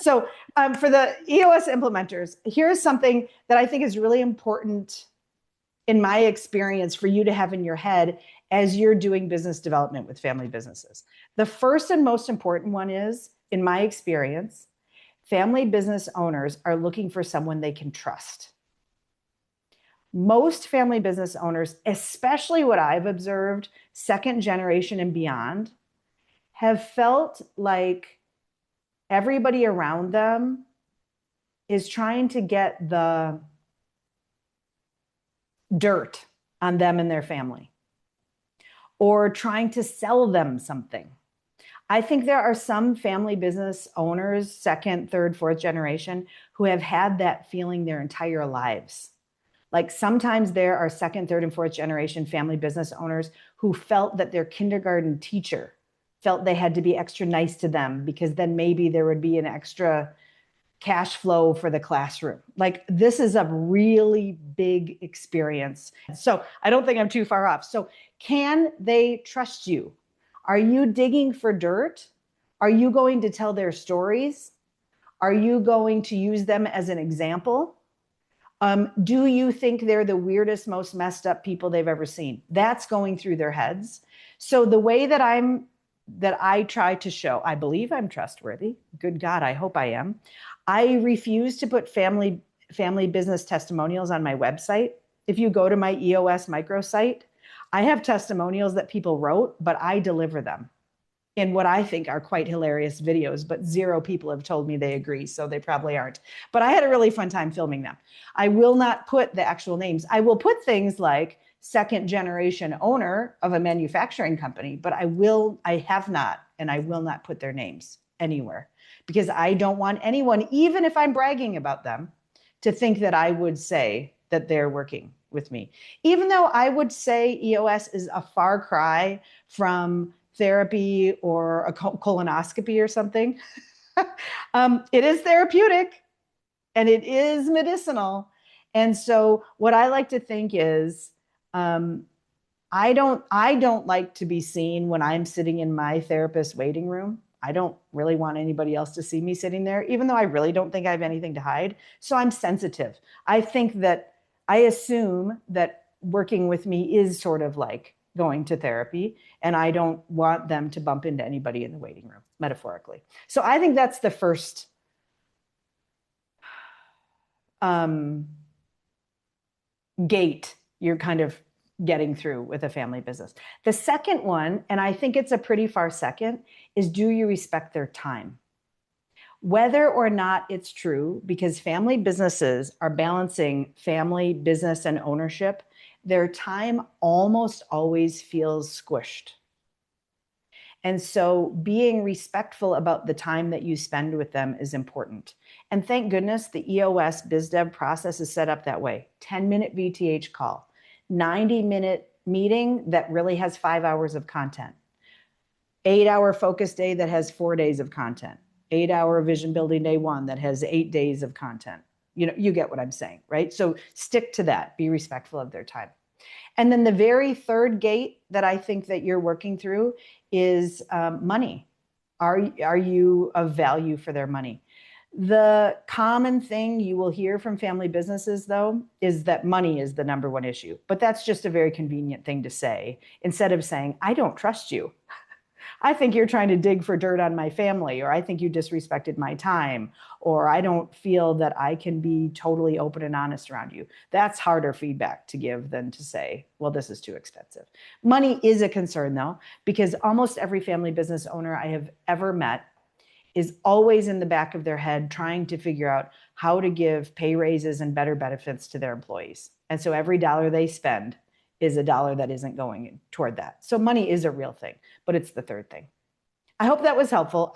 So for the EOS implementers, here's something that I think is really important in my experience for you to have in your head as you're doing business development with family businesses. The first and most important one is, in my experience, family business owners are looking for someone they can trust. Most family business owners, especially what I've observed, second generation and beyond, have felt like everybody around them is trying to get the dirt on them and their family, or trying to sell them something. I think there are some family business owners, second, third, fourth generation, who have had that feeling their entire lives. Like sometimes there are second, third, and fourth generation family business owners who felt that their kindergarten teacher felt they had to be extra nice to them because then maybe there would be an extra cash flow for the classroom. Like this is a really big experience. So I don't think I'm too far off. So can they trust you? Are you digging for dirt? Are you going to tell their stories? Are you going to use them as an example? Do you think they're the weirdest, most messed up people they've ever seen? That's going through their heads. So the way that I try to show, I believe I'm trustworthy. Good God, I hope I am. I refuse to put family business testimonials on my website. If you go to my EOS microsite, I have testimonials that people wrote, but I deliver them in what I think are quite hilarious videos, but 0 people have told me they agree, so they probably aren't. But I had a really fun time filming them. I will not put the actual names. I will put things like second generation owner of a manufacturing company, but I have not, and I will not put their names anywhere because I don't want anyone, even if I'm bragging about them, to think that I would say that they're working with me. Even though I would say EOS is a far cry from therapy or a colonoscopy or something. It is therapeutic and it is medicinal. And so what I like to think is, I don't like to be seen when I'm sitting in my therapist waiting room. I don't really want anybody else to see me sitting there, even though I really don't think I have anything to hide. So I'm sensitive. I assume that working with me is sort of like going to therapy, and I don't want them to bump into anybody in the waiting room, metaphorically. So I think that's the first gate you're kind of getting through with a family business. The second one, and I think it's a pretty far second, is do you respect their time? Whether or not it's true, because family businesses are balancing family, business, and ownership, their time almost always feels squished. And so being respectful about the time that you spend with them is important. And thank goodness the EOS BizDev process is set up that way. 10-minute VTH call, 90-minute meeting that really has 5 hours of content, 8-hour focus day that has 4 days of content, 8-hour vision building day 1 that has 8 days of content. You get what I'm saying, right? So stick to that, be respectful of their time. And then the very third gate that I think that you're working through is money. Are you of value for their money? The common thing you will hear from family businesses, though, is that money is the number one issue. But that's just a very convenient thing to say instead of saying, I don't trust you. I think you're trying to dig for dirt on my family, or I think you disrespected my time, or I don't feel that I can be totally open and honest around you. That's harder feedback to give than to say, well, this is too expensive. Money is a concern, though, because almost every family business owner I have ever met is always in the back of their head trying to figure out how to give pay raises and better benefits to their employees. And so every dollar they spend is a dollar that isn't going toward that. So money is a real thing, but it's the third thing. I hope that was helpful.